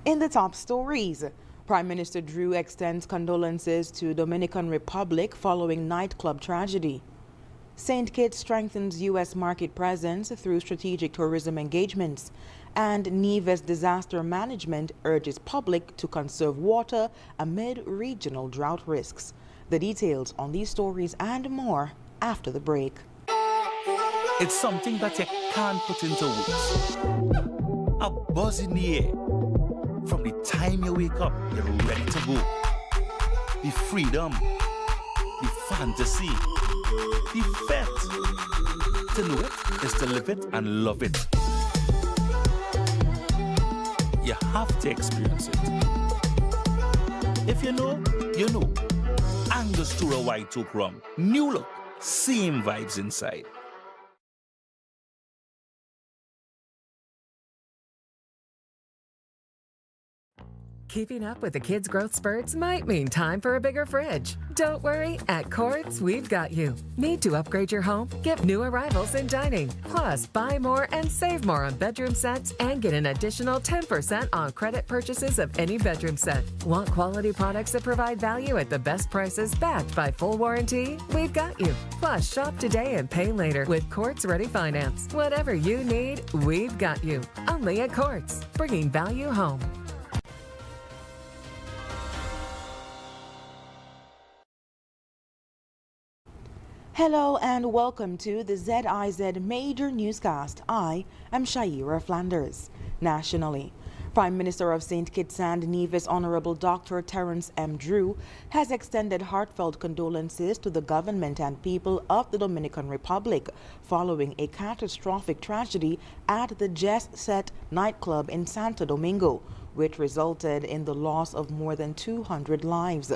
In the top stories, Prime Minister Drought extends condolences to Dominican Republic following nightclub tragedy. St. Kitts strengthens U.S. market presence through strategic tourism engagements. And Nevis Disaster Management urges public to conserve water amid regional drought risks. The details on these stories and more after the break. It's something that you can't put into words. A buzz in the air. From the time you wake up, you're ready to go. The freedom, the fantasy, the fete. To know it is to live it and love it. You have to experience it. If you know, you know. Angostura White Oak Rum. New look, same vibes inside. Keeping up with the kids' growth spurts might mean time for a bigger fridge. Don't worry, at Quartz, we've got you. Need to upgrade your home? Get new arrivals in dining. Plus, buy more and save more on bedroom sets and get an additional 10% on credit purchases of any bedroom set. Want quality products that provide value at the best prices backed by full warranty? We've got you. Plus, shop today and pay later with Quartz Ready Finance. Whatever you need, we've got you. Only at Quartz, bringing value home. Hello and welcome to the ZIZ Major Newscast. I am Shaira Flanders. Nationally, Prime Minister of St. Kitts and Nevis Honorable Dr. Terence M. Drought has extended heartfelt condolences to the government and people of the Dominican Republic following a catastrophic tragedy at the ZIZ nightclub in Santo Domingo, which resulted in the loss of more than 200 lives.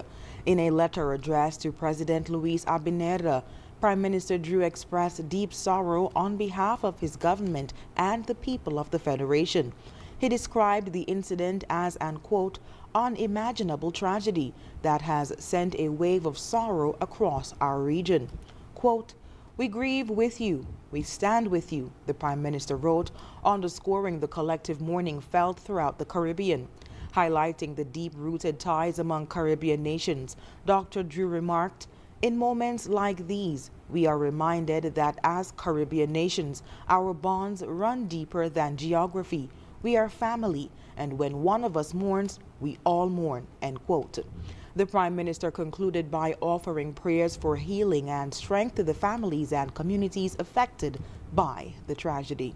In a letter addressed to President Luis Abinera, Prime Minister Drought expressed deep sorrow on behalf of his government and the people of the Federation. He described the incident as an, quote, unimaginable tragedy that has sent a wave of sorrow across our region. Quote, we grieve with you, we stand with you, the Prime Minister wrote, underscoring the collective mourning felt throughout the Caribbean. Highlighting the deep-rooted ties among Caribbean nations, Dr. Drought remarked, in moments like these, we are reminded that as Caribbean nations, our bonds run deeper than geography. We are family, and when one of us mourns, we all mourn, end quote. The Prime Minister concluded by offering prayers for healing and strength to the families and communities affected by the tragedy.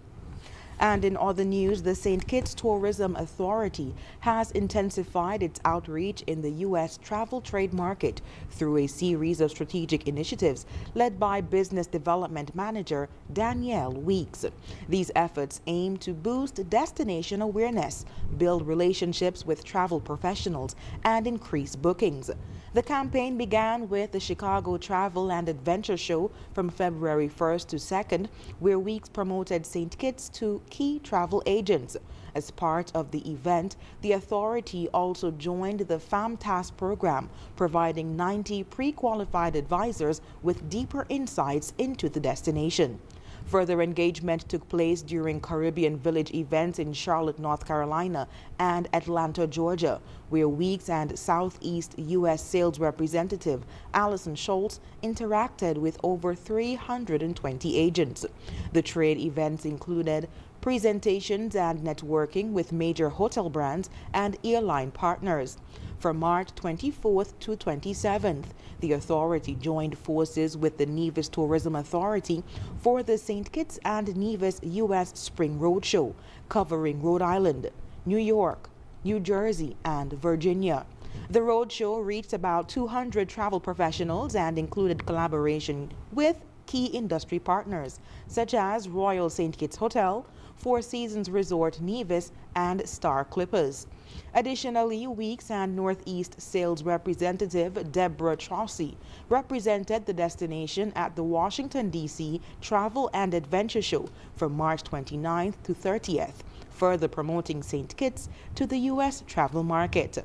And in other news, the St. Kitts Tourism Authority has intensified its outreach in the U.S. travel trade market through a series of strategic initiatives led by Business Development Manager Danielle Weeks. These efforts aim to boost destination awareness, build relationships with travel professionals, and increase bookings. The campaign began with the Chicago Travel and Adventure Show from February 1st to 2nd, where Weeks promoted St. Kitts to key travel agents. As part of the event, the authority also joined the FAMTAS program, providing 90 pre-qualified advisors with deeper insights into the destination. Further engagement took place during Caribbean Village events in Charlotte, North Carolina and Atlanta, Georgia, where Weeks and Southeast U.S. sales representative Allison Schultz interacted with over 320 agents. The trade events included presentations and networking with major hotel brands and airline partners. From March 24th to 27th, the authority joined forces with the Nevis Tourism Authority for the St. Kitts and Nevis U.S. Spring Roadshow, covering Rhode Island, New York, New Jersey, and Virginia. The roadshow reached about 200 travel professionals and included collaboration with key industry partners, such as Royal St. Kitts Hotel, Four Seasons Resort Nevis, and Star Clippers. Additionally, Weeks and Northeast sales representative Deborah Chaucy represented the destination at the Washington, D.C. Travel and Adventure Show from March 29th to 30th, further promoting St. Kitts to the U.S. travel market.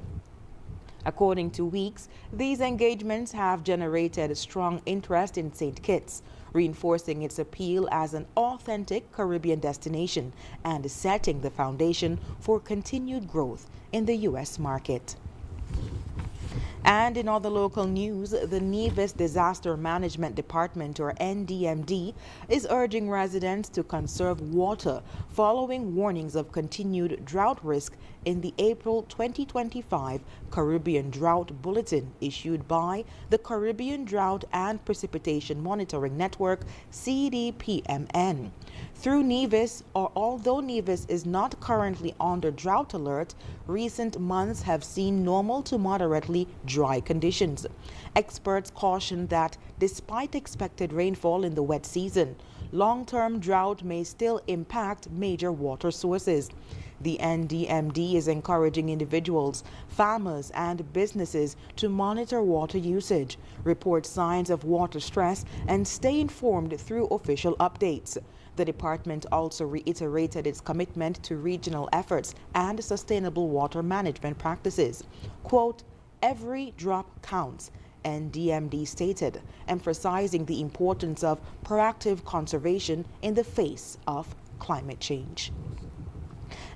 According to Weeks, these engagements have generated strong interest in St. Kitts. reinforcing its appeal as an authentic Caribbean destination and setting the foundation for continued growth in the U.S. market. And in other local news, the Nevis Disaster Management Department, or NDMD, is urging residents to conserve water following warnings of continued drought risk in the April 2025 Caribbean Drought Bulletin issued by the Caribbean Drought and Precipitation Monitoring Network, CDPMN. Through Nevis, or although Nevis is not currently under drought alert, recent months have seen normal to moderately dry conditions. Experts caution that despite expected rainfall in the wet season, long-term drought may still impact major water sources. The NDMD is encouraging individuals, farmers, and businesses to monitor water usage, report signs of water stress, and stay informed through official updates. The department also reiterated its commitment to regional efforts and sustainable water management practices. Quote, "Every drop counts," NDMD stated, emphasizing the importance of proactive conservation in the face of climate change.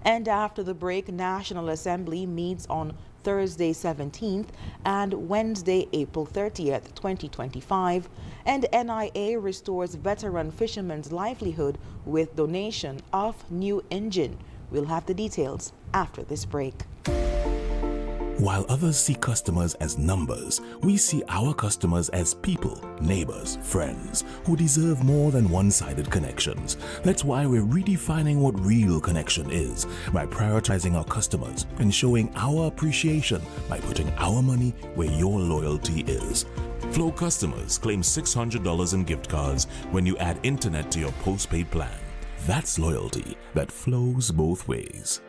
And after the break, National Assembly meets on Thursday 17th and Wednesday April 30th, 2025, and NIA restores veteran fishermen's livelihood with donation of new engine. We'll have the details after this break. While others see customers as numbers, we see our customers as people, neighbors, friends, who deserve more than one-sided connections. That's why we're redefining what real connection is by prioritizing our customers and showing our appreciation by putting our money where your loyalty is. Flow customers claim $600 in gift cards when you add internet to your postpaid plan. That's loyalty that flows both ways.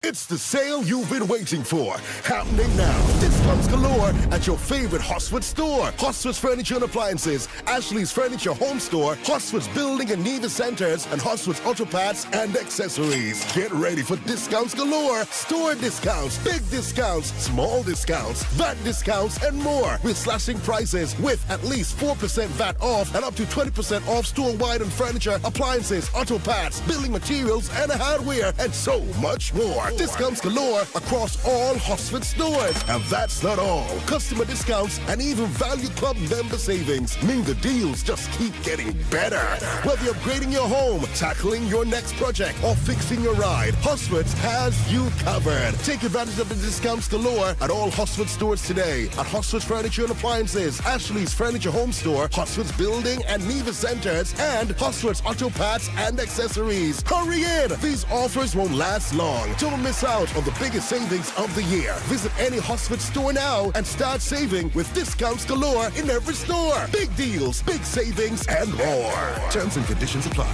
It's the sale you've been waiting for, happening now. Discounts galore at your favorite Hosford store. Hosford's Furniture and Appliances, Ashley's Furniture Home Store, Hosford's Building and Nevis Centers, and Hosford's Auto Parts and Accessories. Get ready for discounts galore. Store discounts, big discounts, small discounts, VAT discounts, and more. We're slashing prices with at least 4% VAT off and up to 20% off store-wide on furniture, appliances, auto parts, building materials, and hardware, and so much more. Discounts galore across all Hosford stores. And that's not all. Customer discounts and even Value Club member savings mean the deals just keep getting better. Whether you're upgrading your home, tackling your next project, or fixing your ride, Hosford has you covered. Take advantage of the discounts galore at all Hosford stores today. At Hosford's Furniture and Appliances, Ashley's Furniture Home Store, Hosford's Building and Nevis Centers, and Hosford's Auto Parts and Accessories. Hurry in! These offers won't last long. Don't miss out on the biggest savings of the year. Visit any Hosford store now and start saving with discounts galore in every store. Big deals, big savings, and more. Terms and conditions apply.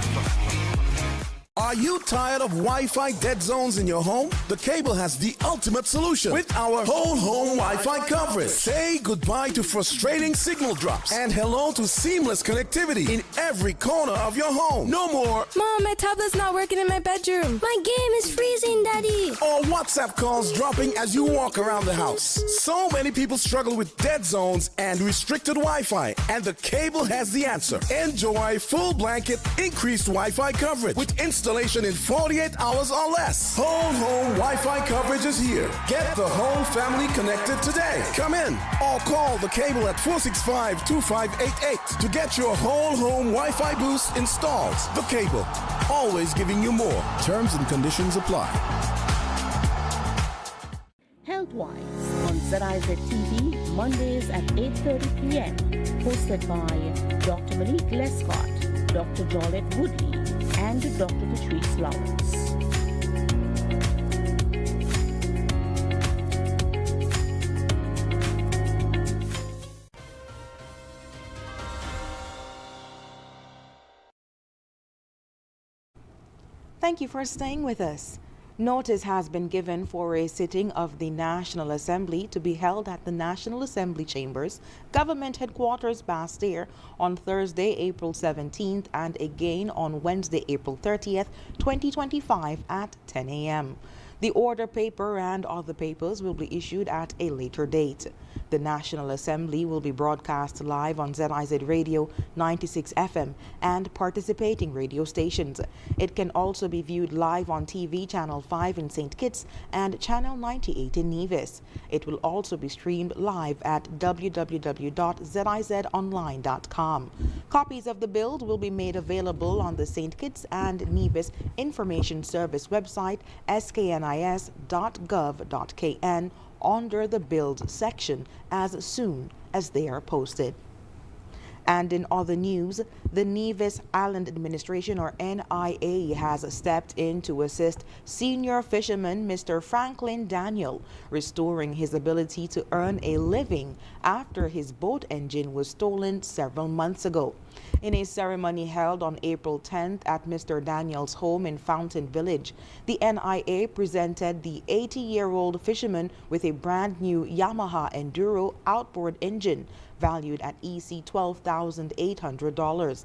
Are you tired of Wi-Fi dead zones in your home? The Cable has the ultimate solution with our whole home Wi-Fi coverage. Say goodbye to frustrating signal drops and hello to seamless connectivity in every corner of your home. No more "Mom, my tablet's not working in my bedroom. My game is freezing, Daddy." or WhatsApp calls dropping as you walk around the house. So many people struggle with dead zones and restricted Wi-Fi, and the Cable has the answer. Enjoy full blanket increased Wi-Fi coverage with installation in 48 hours or less. Whole home Wi-Fi coverage is here. Get the whole family connected today. Come in or call the Cable at 465-2588 to get your whole home Wi-Fi boost installed. The Cable, always giving you more. Terms and conditions apply. Health-Wise on ZIZ TV, Mondays at 8:30 p.m. Hosted by Dr. Malik Lescott, Dr. Jolette Woodley, and Dr. Patrice Lawrence. Thank you for staying with us. Notice has been given for a sitting of the National Assembly to be held at the National Assembly Chambers, Government Headquarters, Bastille, on Thursday, April 17th, and again on Wednesday, April 30th, 2025 at 10 a.m. The order paper and other papers will be issued at a later date. The National Assembly will be broadcast live on ZIZ Radio 96 FM and participating radio stations. It can also be viewed live on TV Channel 5 in St. Kitts and Channel 98 in Nevis. It will also be streamed live at www.zizonline.com. Copies of the bill will be made available on the St. Kitts and Nevis Information Service website sknis.gov.kn under the Bills section as soon as they are posted. And in other news, the Nevis Island Administration, or NIA, has stepped in to assist senior fisherman Mr. Franklin Daniel, restoring his ability to earn a living after his boat engine was stolen several months ago. In a ceremony held on April 10th at Mr. Daniel's home in Fountain Village, the NIA presented the 80-year-old fisherman with a brand new Yamaha Enduro outboard engine valued at EC $12,800.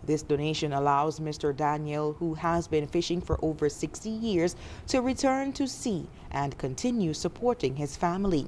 This donation allows Mr. Daniel, who has been fishing for over 60 years, to return to sea and continue supporting his family.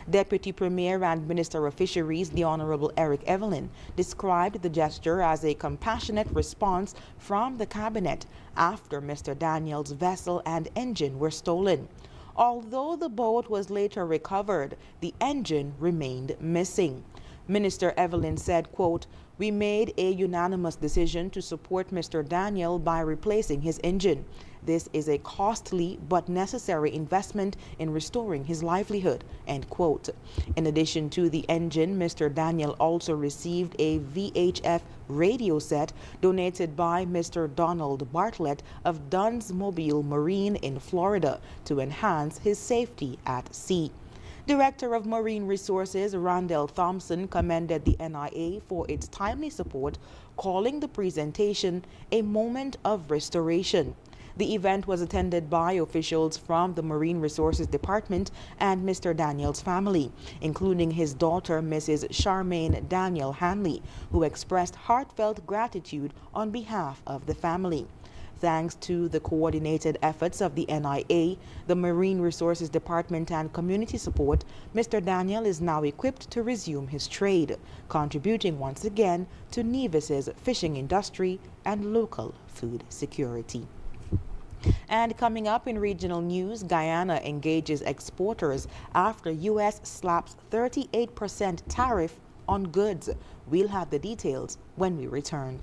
Deputy Premier and Minister of Fisheries, the Honorable Eric Evelyn, described the gesture as a compassionate response from the Cabinet after Mr. Daniel's vessel and engine were stolen. Although the boat was later recovered, the engine remained missing. Minister Evelyn said, quote, "We made a unanimous decision to support Mr. Daniel by replacing his engine. This is a costly but necessary investment in restoring his livelihood," end quote. In addition to the engine, Mr. Daniel also received a VHF radio set donated by Mr. Donald Bartlett of Dunsmobile Marine in Florida to enhance his safety at sea. Director of Marine Resources Randall Thompson commended the NIA for its timely support, calling the presentation a moment of restoration. The event was attended by officials from the Marine Resources Department and Mr. Daniel's family, including his daughter, Mrs. Charmaine Daniel Hanley, who expressed heartfelt gratitude on behalf of the family. Thanks to the coordinated efforts of the NIA, the Marine Resources Department, and community support, Mr. Daniel is now equipped to resume his trade, contributing once again to Nevis's fishing industry and local food security. And coming up in regional news, Guyana engages exporters after U.S. slaps 38% tariff on goods. We'll have the details when we return.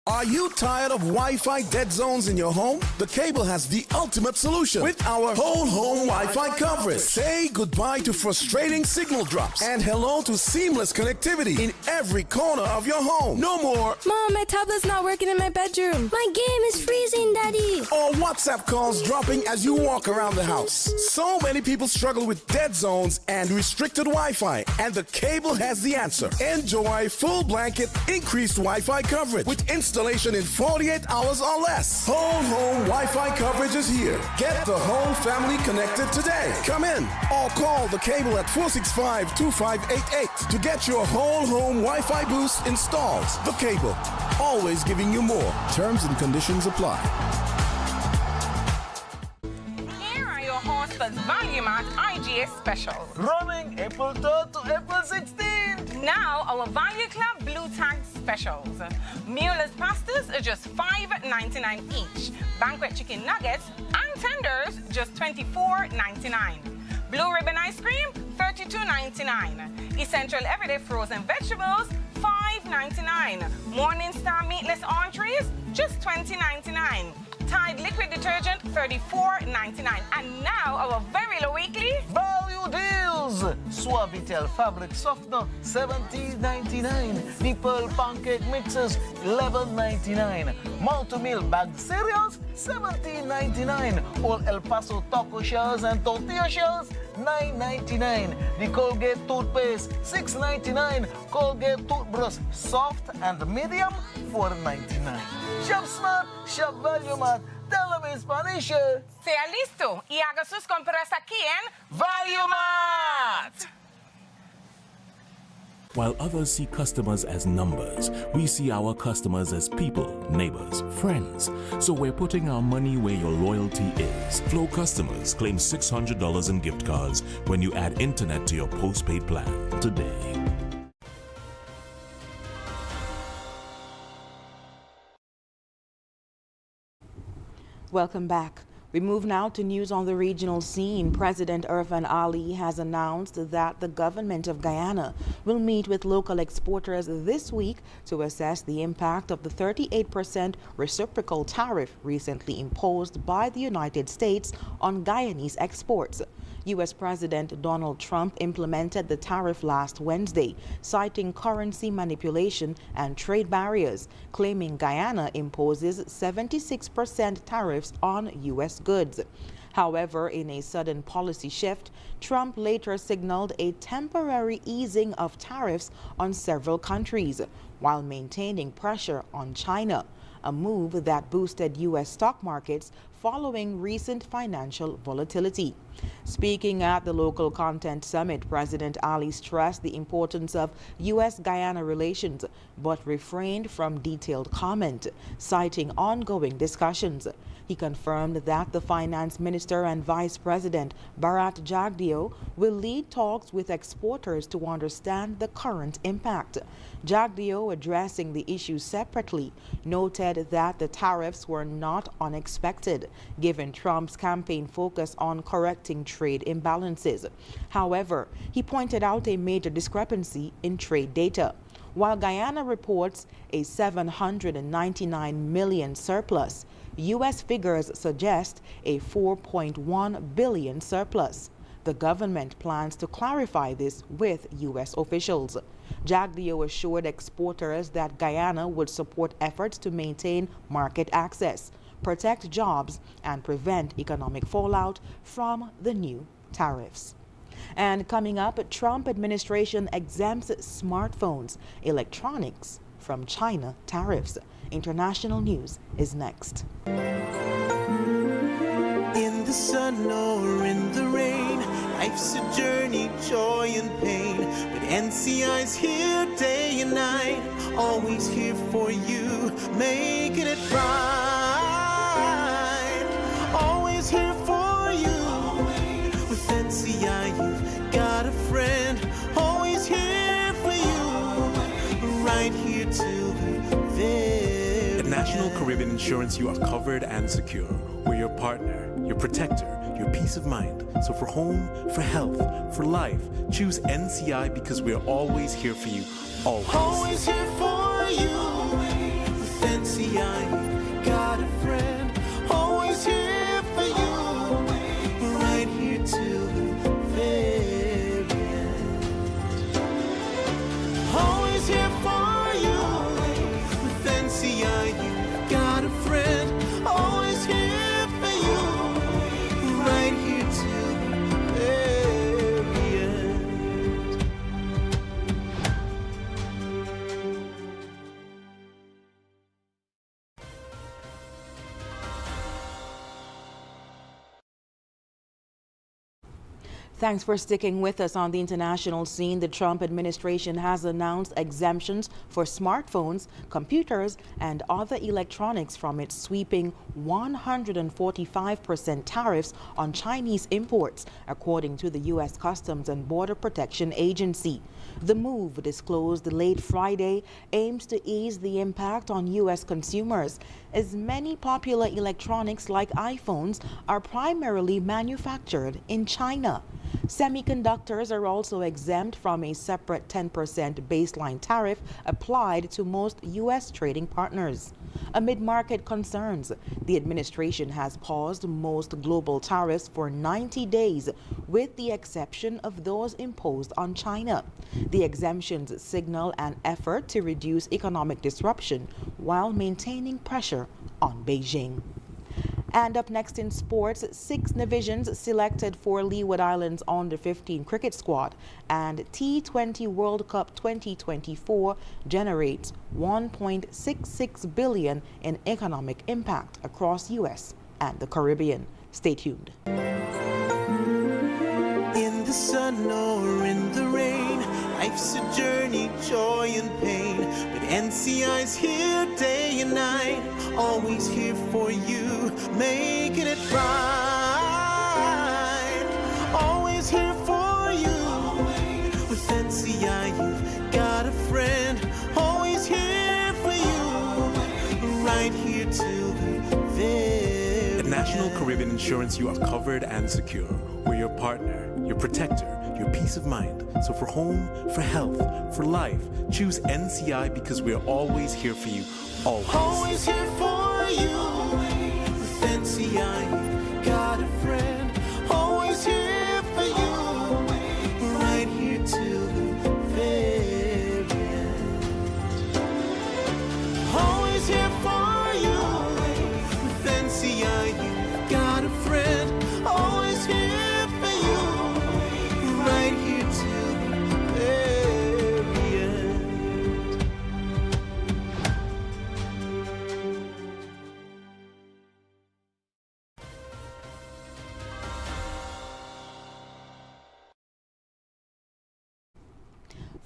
Are you tired of Wi-Fi dead zones in your home? The Cable has the ultimate solution with our whole home Wi-Fi coverage. Say goodbye to frustrating signal drops and hello to seamless connectivity in every corner of your home. No more Mom, my tablet's not working in my bedroom. My game is freezing, Daddy. or WhatsApp calls dropping as you walk around the house. So many people struggle with dead zones and restricted Wi-Fi, and the Cable has the answer. Enjoy full blanket increased Wi-Fi coverage with installation in 48 hours or less. Whole home Wi-Fi coverage is here. Get the whole family connected today. Come in or call the Cable at 465-2588 to get your whole home Wi-Fi boost installed. The Cable, always giving you more. Terms and conditions apply. Here are your Hostels Value Mart IGA specials. Running April 3rd to April 16th. Now our Value Club Blue Tag specials. Meatless pastas are just $5.99 each. Banquet chicken nuggets and tenders just $24.99. Blue ribbon ice cream $32.99. Essential everyday frozen vegetables $5.99. Morningstar meatless entrees just $20.99. Tide liquid detergent $34.99. And now our very low weekly Value deals! Suavitel fabric softener $17.99. Nipple pancake mixes $11.99. Malt-to-meal bag cereals $17.99. All El Paso taco shells and tortilla shells $9.99. The Colgate toothpaste $6.99. Colgate toothbrush soft and medium $4.99. Shop smart, shop value mart. Tell them in Spanish. Sea listo y haga sus compras aquí en Value Mart! While others see customers as numbers, we see our customers as people, neighbors, friends. So we're putting our money where your loyalty is. Flow customers claim $600 in gift cards when you add internet to your postpaid plan today. Welcome back. We move now to news on the regional scene. President Irfan Ali has announced that the government of Guyana will meet with local exporters this week to assess the impact of the 38% reciprocal tariff recently imposed by the United States on Guyanese exports. U.S. President Donald Trump implemented the tariff last Wednesday, citing currency manipulation and trade barriers, claiming Guyana imposes 76% tariffs on U.S. goods. However, in a sudden policy shift, Trump later signaled a temporary easing of tariffs on several countries, while maintaining pressure on China, a move that boosted U.S. stock markets following recent financial volatility. Speaking at the Local Content Summit, President Ali stressed the importance of U.S.-Guyana relations, but refrained from detailed comment, citing ongoing discussions. He confirmed that the Finance Minister and Vice President Bharat Jagdeo will lead talks with exporters to understand the current impact. Jagdeo, addressing the issue separately, noted that the tariffs were not unexpected, given Trump's campaign focus on correcting trade imbalances. However, he pointed out a major discrepancy in trade data. While Guyana reports a $799 million surplus, U.S. figures suggest a $4.1 billion surplus. The government plans to clarify this with U.S. officials. Jagdeo assured exporters that Guyana would support efforts to maintain market access, protect jobs, and prevent economic fallout from the new tariffs. And coming up, Trump administration exempts smartphones, electronics from China tariffs. International news is next. In the sun or in the rain, life's a journey, joy and pain. But NCI's here day and night, always here for you, making it right. Always here for you. With NCI, you've got a friend, always here for you, right here till the very At National Caribbean Insurance, you are covered and secure. We're your partner, your protector, your peace of mind. So for home, for health, for life, choose NCI because we're always here for you. Always. Always here for you. With NCI, you've got a friend, always here for you, right here till the very end. Always here for you. With NCI, you've got a friend, always here for you, right here till the very end. Thanks for sticking with us on the international scene. The Trump administration has announced exemptions for smartphones, computers, and other electronics from its sweeping 145% tariffs on Chinese imports, according to the U.S. Customs and Border Protection Agency. The move, disclosed late Friday, aims to ease the impact on U.S. consumers, as many popular electronics like iPhones are primarily manufactured in China. Semiconductors are also exempt from a separate 10% baseline tariff applied to most U.S. trading partners. Amid market concerns, the administration has paused most global tariffs for 90 days, with the exception of those imposed on China. The exemptions signal an effort to reduce economic disruption while maintaining pressure on Beijing. And up next in sports, 6 divisions selected for Leeward Islands under-15 cricket squad, and T20 World Cup 2024 generates $1.66 billion in economic impact across U.S. and the Caribbean. Stay tuned. In the sun or in the rain, Life's a journey, joy and pain, but NCI's here day and night, always here for you, making it right. Always here for you. With NCI, you've got a friend, always here for you, right here till the very At National end. Caribbean Insurance, you are covered and secure. We're your partner, your protector, your peace of mind. So for home, for health, for life, choose NCI because we're always here for you. Always. Always here for you. With NCI, you've got a friend. Always here for you. Right here till the very end. Always here for you. With NCI, you've got a friend. Always here for you. Right here till the very end.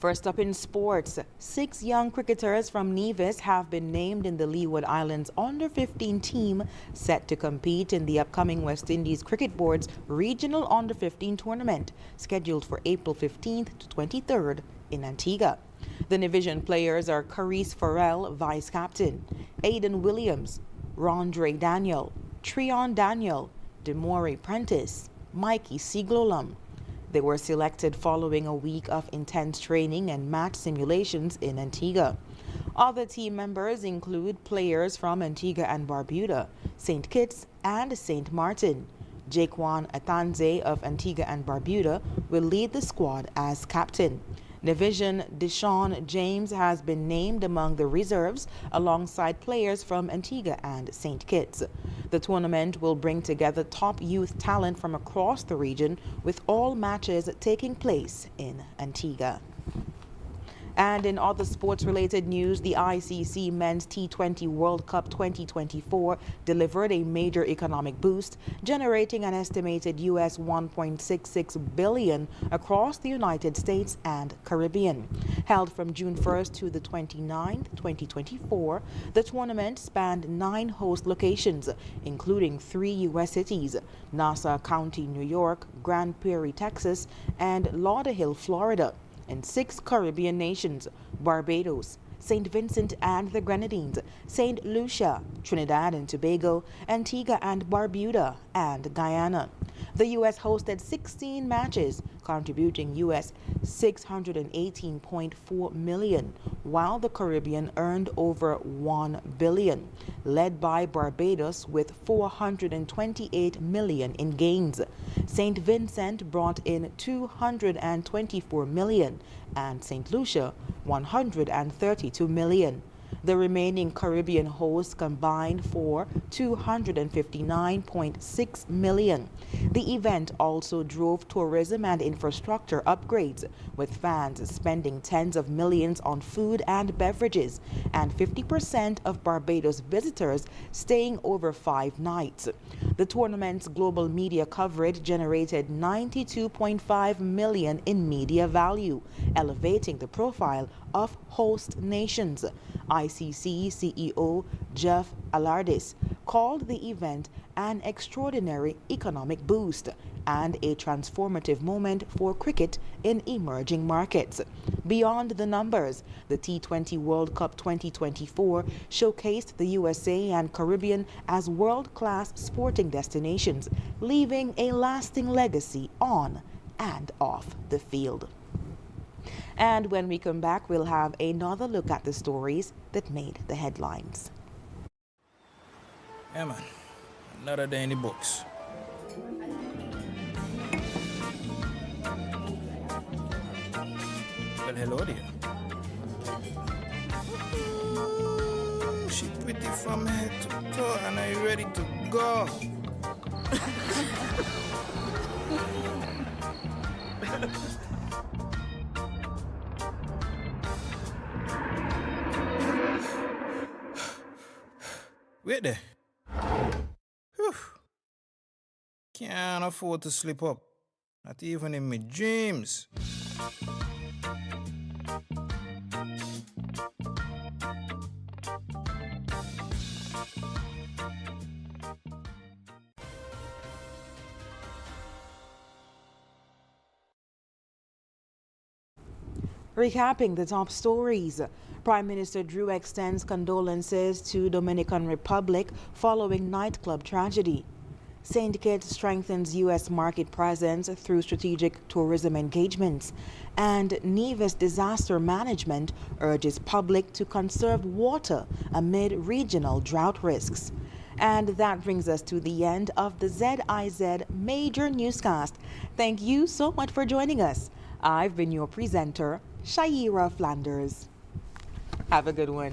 First up in sports, 6 young cricketers from Nevis have been named in the Leeward Islands under-15 team set to compete in the upcoming West Indies Cricket Board's Regional Under-15 tournament, scheduled for April 15th to 23rd in Antigua. The Nevision players are Carice Farrell, vice-captain, Aidan Williams, Rondre Daniel, Treon Daniel, Demore Prentice, Mikey Siglolam. They were selected following a week of intense training and match simulations in Antigua. Other team members include players from Antigua and Barbuda, St. Kitts and St. Martin. Jaquan Atanze of Antigua and Barbuda will lead the squad as captain. Nevision Deshaun James has been named among the reserves alongside players from Antigua and St. Kitts. The tournament will bring together top youth talent from across the region, with all matches taking place in Antigua. And in other sports-related news, the ICC Men's T20 World Cup 2024 delivered a major economic boost, generating an estimated US $1.66 billion across the United States and Caribbean. Held from June 1st to the 29th, 2024, the tournament spanned 9 host locations, including 3 U.S. cities, Nassau County, New York, Grand Prairie, Texas, and Lauderhill, Florida, and 6 Caribbean nations: Barbados, St. Vincent and the Grenadines, St. Lucia, Trinidad and Tobago, Antigua and Barbuda, and Guyana. The U.S. hosted 16 matches, contributing U.S. $618.4 million, while the Caribbean earned over $1 billion, led by Barbados with $428 million in gains. St. Vincent brought in $224 million, and St. Lucia $132 million. The remaining Caribbean hosts combined for $259.6 million. The event also drove tourism and infrastructure upgrades, with fans spending tens of millions on food and beverages, and 50% of Barbados visitors staying over 5 nights. The tournament's global media coverage generated $92.5 million in media value, elevating the profile of host nations. ICC CEO Jeff Alardis called the event an extraordinary economic boost and a transformative moment for cricket in emerging markets. Beyond the numbers, the T20 World Cup 2024 showcased the USA and Caribbean as world-class sporting destinations, leaving a lasting legacy on and off the field. And when we come back, we'll have another look at the stories that made the headlines. Yeah, man. Another day in the books. Well, hello there. Ooh, she pretty from head to toe, and are you ready to go? Wait there. Whew. Can't afford to slip up. Not even in my dreams. Recapping the top stories, Prime Minister Drought extends condolences to Dominican Republic following nightclub tragedy. St. Kitts strengthens U.S. market presence through strategic tourism engagements. And Nevis Disaster Management urges public to conserve water amid regional drought risks. And that brings us to the end of the ZIZ Major Newscast. Thank you so much for joining us. I've been your presenter, Shaira Flanders. Have a good one.